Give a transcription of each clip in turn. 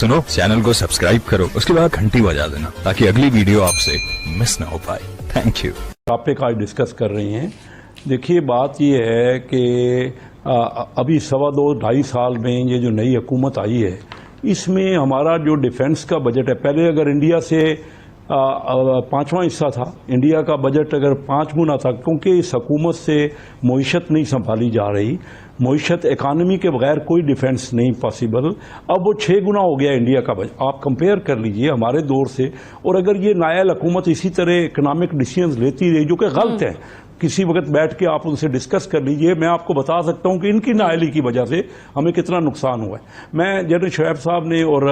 सुनो, चैनल को सब्सक्राइब करो, उसके बाद घंटी बजा देना ताकि अगली वीडियो आपसे मिस ना हो पाए। Thank you. टॉपिक आज डिस्कस कर रही हैं। देखिए, बात ये है कि अभी 2.5 साल में ये जो नई हुकूमत आई है, इसमें हमारा जो डिफेंस का बजट है, पहले अगर इंडिया से 5वां हिस्सा था, इंडिया का बजट अगर 5 गुना था, क्योंकि इस हुकूमत से मईशत नहीं संभाली जा रही, मईशत इकानमी के बगैर कोई डिफेंस नहीं पॉसिबल। अब वो 6 गुना हो गया इंडिया का बजट। आप कंपेयर कर लीजिए हमारे दौर से, और अगर ये नायल हुकूमत इसी तरह इकनॉमिक डिसीजंस लेती रही जो कि गलत है, किसी वक्त बैठ के आप उनसे डिस्कस कर लीजिए। मैं आपको बता सकता हूं कि इनकी नाअहली की वजह से हमें कितना नुकसान हुआ है। मैं जनरल शोएब साहब ने और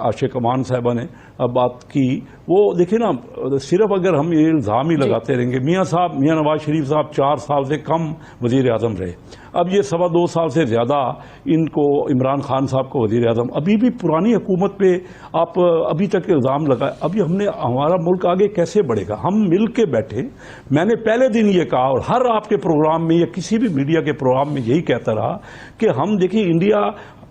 आशिक अमान साहबा ने बात की, वो देखिए ना, सिर्फ अगर हम ये इल्ज़ाम ही लगाते रहेंगे, मियाँ नवाज शरीफ साहब 4 साल से कम वज़ीर आज़म रहे, अब ये 2.25 साल से ज़्यादा इनको इमरान खान साहब को वज़ीर आज़म, अभी भी पुरानी हुकूमत पे आप अभी तक इल्ज़ाम लगाए। अभी हमारा मुल्क आगे कैसे बढ़ेगा? हम मिल के बैठे। मैंने पहले दिन ये कहा और हर आपके प्रोग्राम में या किसी भी मीडिया के प्रोग्राम में यही कहता रहा कि हम देखिए, इंडिया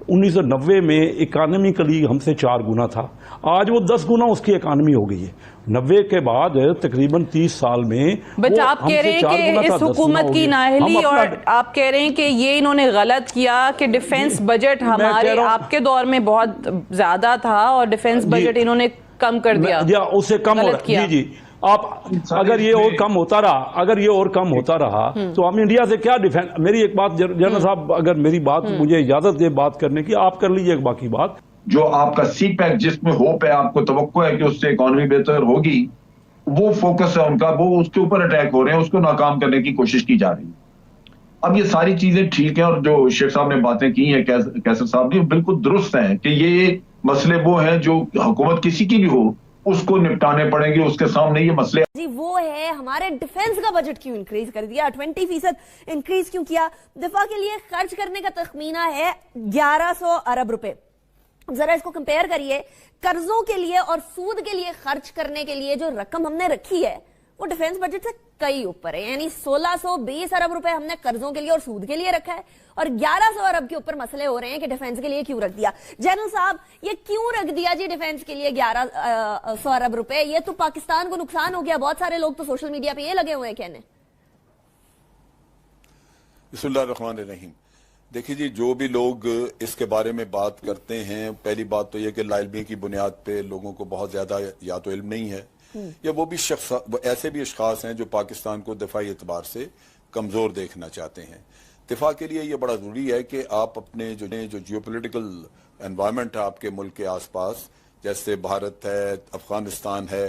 1990 में इकानमिकली हमसे 4 गुना था, आज वो 10 गुना उसकी इकानमी हो गई है। 90 के बाद तकरीबन 30 साल में। बट आप कह रहे हैं कि इस हुकूमत की नाअहली, और आप कह रहे हैं कि ये इन्होंने गलत किया कि डिफेंस बजट हमारे आपके दौर में बहुत ज्यादा था और डिफेंस बजट इन्होंने कम कर दिया, या उससे कम हो रहा है। जी, आप अगर ये और कम होता रहा, तो हम इंडिया से क्या डिफेंस। मेरी एक बात जनरल साहब, अगर मेरी बात मुझे इजाजत दे बात करने की, आप कर लीजिए बाकी बात। जो आपका सी पैक जिसमें होप है, आपको तवक्को है कि उससे इकॉनमी बेहतर होगी, वो फोकस है उनका, वो उसके ऊपर अटैक हो रहे हैं, उसको नाकाम करने की कोशिश की जा रही है। अब ये सारी चीजें ठीक है, और जो शेख साहब ने बातें की हैं, कैसर साहब ने, बिल्कुल दुरुस्त हैं कि ये मसले वो हैं जो हुकूमत किसी की भी हो उसको निपटाने पड़ेंगे, उसके सामने ये मसले जी वो है। हमारे डिफेंस का बजट क्यों इंक्रीज कर दिया, 20% इंक्रीज क्यों किया? दिफा के लिए खर्च करने का तखमीना है 1100 अरब रुपए। जरा इसको कंपेयर करिए, कर्जों के लिए और सूद के लिए खर्च करने के लिए जो रकम हमने रखी है वो डिफेंस बजट से कई ऊपर है। यानी 1620 अरब रुपए हमने कर्जों के लिए और सूद के लिए रखा है, और 1100 अरब के ऊपर मसले हो रहे हैं कि डिफेंस के लिए क्यों रख दिया। जनरल साहब, ये क्यों रख दिया जी डिफेंस के लिए 1100 अरब रुपए? ये तो पाकिस्तान को नुकसान हो गया। बहुत सारे लोग तो सोशल मीडिया पे ये लगे हुए हैं कहने। बिस्मिल्लाहिर्रहमानिर्रहीम। देखिए जी, जो भी लोग इसके बारे में बात करते हैं, पहली बात तो यह कि लाइलमी की बुनियाद पे लोगों को बहुत ज्यादा या तो इल्म नहीं है, या वो भी ऐसे भी अशखास हैं जो पाकिस्तान को दिफाई एतबार से कमजोर देखना चाहते हैं। दिफा के लिए ये बड़ा जरूरी है कि आप अपने जो जियोपॉलिटिकल एनवायरनमेंट है आपके मुल्क के आसपास, जैसे भारत है, अफगानिस्तान है,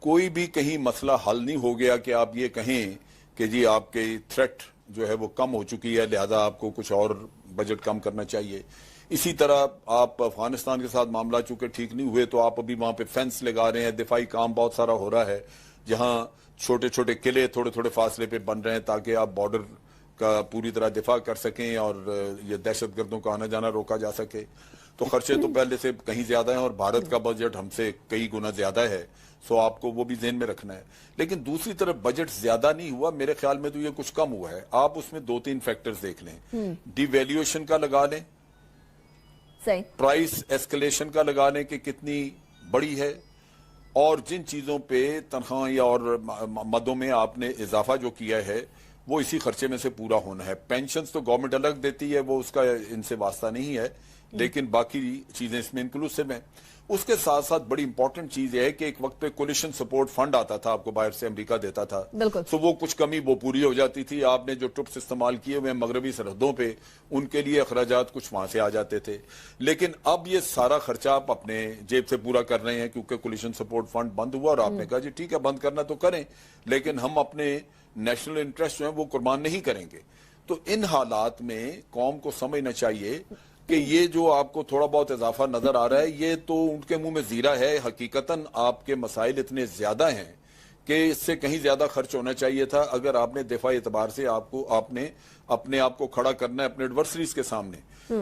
कोई भी कहीं मसला हल नहीं हो गया कि आप ये कहें कि जी आपके थ्रेट जो है वो कम हो चुकी है, लिहाजा आपको कुछ और बजट कम करना चाहिए। इसी तरह आप अफगानिस्तान के साथ मामला चूंकि ठीक नहीं हुए, तो आप अभी वहां पे फेंस लगा रहे हैं, दिफाई काम बहुत सारा हो रहा है, जहां छोटे छोटे किले थोड़े थोड़े फासले पे बन रहे हैं ताकि आप बॉर्डर का पूरी तरह दिफा कर सकें और ये दहशतगर्दों का आना जाना रोका जा सके। तो खर्चे तो पहले से कहीं ज्यादा हैं और भारत का बजट हमसे कई गुना ज्यादा है, सो आपको वो भी ज़हन में रखना है। लेकिन दूसरी तरफ बजट ज्यादा नहीं हुआ, मेरे ख्याल में तो ये कुछ कम हुआ है। आप उसमें 2-3 फैक्टर्स देख लें, डिवैल्यूएशन का लगा लें, प्राइस एस्केलेशन का लगा लें कि कितनी बड़ी है, और जिन चीजों पे तनख्वाह और मदों में आपने इजाफा जो किया है वो इसी खर्चे में से पूरा होना है। पेंशन्स तो गवर्नमेंट अलग देती है, वो उसका इनसे वास्ता नहीं है, लेकिन बाकी चीजें इसमें इंक्लूसिव हैं। उसके साथ साथ बड़ी इंपॉर्टेंट चीज है कि एक वक्त पे कोलिशन सपोर्ट फंड आता था, आपको बाहर से अमेरिका देता था, तो वो कुछ कमी वो पूरी हो जाती थी। आपने जो ट्रुप्स इस्तेमाल किए हुए मगरबी सरहदों पे, उनके लिए अखराजात कुछ वहां से आ जाते थे। लेकिन अब ये सारा खर्चा आप अपने जेब से पूरा कर रहे हैं, क्योंकि कोलिशन सपोर्ट फंड बंद हुआ और आपने कहा जी ठीक है, बंद करना तो करें, लेकिन हम अपने नेशनल इंटरेस्ट जो है वो कुर्बान नहीं करेंगे। तो इन हालात में कौम को समझना चाहिए कि ये जो आपको थोड़ा बहुत इजाफा नजर आ रहा है, ये तो उनके मुंह में जीरा है। हकीकतन आपके मसाइल इतने ज्यादा हैं कि इससे कहीं ज्यादा खर्च होना चाहिए था। अगर आपने दिफाई एतबार से आपने अपने आप को खड़ा करना है अपने एडवर्सरीज के सामने,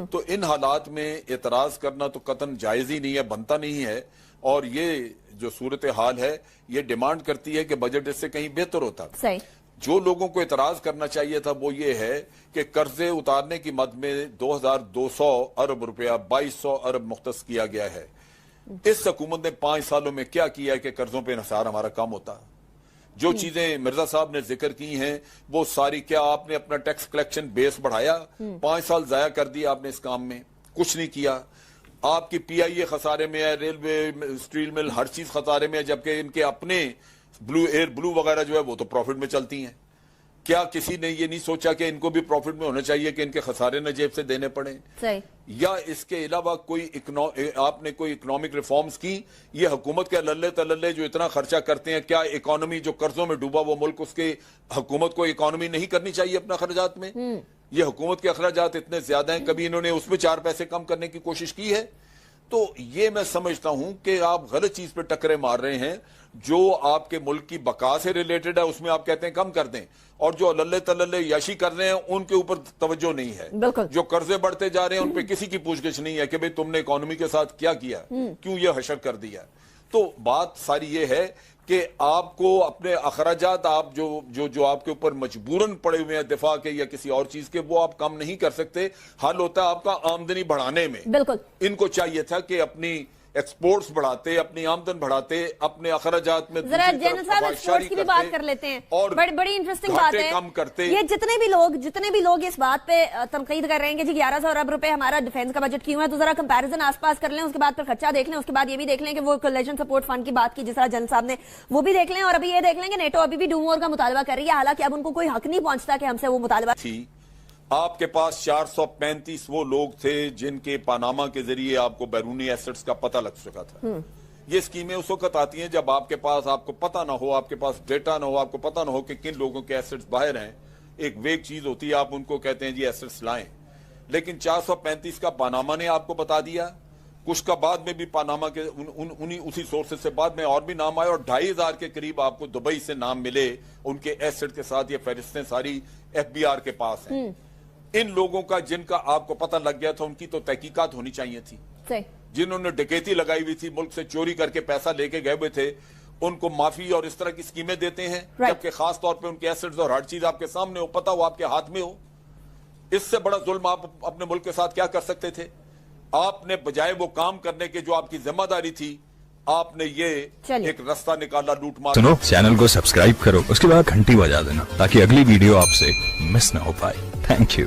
तो इन हालात में एतराज करना तो कतन जायज ही नहीं है, बनता नहीं है। और ये जो सूरत हाल है, ये डिमांड करती है कि बजट इससे कहीं बेहतर होता। जो लोगों को इतराज करना चाहिए था वो ये है कि कर्जे उतारने की मद में 2200 अरब रुपया 2200 अरब मुख्तस किया गया है। इस हुकूमत ने 5 सालों में क्या किया है कि कर्जों पे इन्हिसार हमारा कम होता। जो चीजें मिर्जा साहब ने जिक्र की हैं वो सारी, क्या आपने अपना टैक्स कलेक्शन बेस बढ़ाया? 5 साल जाया कर दिया आपने इस काम में, कुछ नहीं किया। आपकी पीआईए खसारे में है, रेलवे, स्टील मिल, हर चीज खसारे में है, जबकि इनके अपने ब्लू वगैरह जो है वो तो प्रॉफिट में चलती हैं। क्या किसी ने ये नहीं सोचा कि इनको भी प्रॉफिट में होना चाहिए कि इनके खसारे न जेब से देने पड़े? सही। या इसके अलावा कोई आपने कोई इकोनॉमिक रिफॉर्म्स की? ये हुकूमत के लल्ले तलल्ले जो इतना खर्चा करते हैं, क्या इकोनॉमी जो कर्जों में डूबा वो मुल्क, उसके हुकूमत को इकोनॉमी नहीं करनी चाहिए अपना अखराजात में? ये हुकूमत के अखराजात इतने ज्यादा हैं, कभी इन्होंने उसमें 4 पैसे कम करने की कोशिश की है? तो ये मैं समझता हूं कि आप गलत चीज पे टक्करे मार रहे हैं। जो आपके मुल्क की बका से रिलेटेड है उसमें आप कहते हैं कम कर दें, और जो लल्ले तलल्ले याशी कर रहे हैं उनके ऊपर तवज्जो नहीं है। जो कर्जे बढ़ते जा रहे हैं उन पे किसी की पूछगिछ नहीं है कि भाई तुमने इकोनॉमी के साथ क्या किया, क्यों ये हशर कर दिया। तो बात सारी ये है कि आपको अपने अखराजात, आप जो आपके ऊपर मजबूरन पड़े हुए हैं दिफा के या किसी और चीज के, वो आप कम नहीं कर सकते। हल होता है आपका आमदनी बढ़ाने में। बिल्कुल। इनको चाहिए था कि अपनी एक्सपोर्ट्स बढ़ाते, अपनी आमदन बढ़ाते, अपने अखराजात में जरा जनरल साहब एक्सपोर्ट्स की भी बात कर लेते हैं, और बड़ी इंटरेस्टिंग बात है कम करते। ये जितने भी लोग इस बात पे तनकीद कर रहे हैं कि जी 1100 अरब रुपए हमारा डिफेंस का बजट क्यों है, तो जरा कंपैरिजन आसपास कर लें, उसके बाद फिर खर्चा देख लें, उसके बाद ये भी देख लें कि वो कोलिशन सपोर्ट फंड की बात की जिस तरह जनरल साहब ने, वो भी देख लें, और अभी ये देख लें कि नेटो अभी भी डू मोर का मुतालबा कर रही है, हालांकि अब उनको कोई हक नहीं पहुंचता कि हमसे वो मुतालबा थी। आपके पास 435 वो लोग थे जिनके पानामा के जरिए आपको बैरूनी एसेट्स का पता लग चुका था। ये स्कीमें उस वक्त आती हैं जब आपके पास, आपको पता ना हो, आपके पास डेटा ना हो, आपको पता ना हो कि किन लोगों के एसेट्स बाहर हैं। एक वेग चीज होती है, आप उनको कहते हैं जी एसेट्स लाएं, लेकिन 435 का पानामा ने आपको बता दिया। कुछ का बाद में भी पानामा के उन्हीं उसी सोर्सेज से बाद में और भी नाम आए, और 2500 के करीब आपको दुबई से नाम मिले उनके एसेट के साथ। ये फहरिस्तें सारी FBI के पास हैं। इन लोगों का जिनका आपको पता लग गया था उनकी तो तहकीकात होनी चाहिए थी। जिन्होंने डकैती लगाई हुई थी, मुल्क से चोरी करके पैसा लेके गए हुए थे, उनको माफी और इस तरह की स्कीमें देते हैं, जबकि खास तौर पे उनके एसेट्स और हर चीज आपके सामने हो, पता हो, आपके हाथ में हो। इससे बड़ा जुल्म आप अपने मुल्क के साथ क्या कर सकते थे? आपने बजाय वो काम करने के जो आपकी जिम्मेदारी थी, आपने ये एक रास्ता निकाला लूट मार। सुनो, चैनल को सब्सक्राइब करो, उसके बाद घंटी बजा देना ताकि अगली वीडियो आपसे मिस ना हो पाए। Thank you.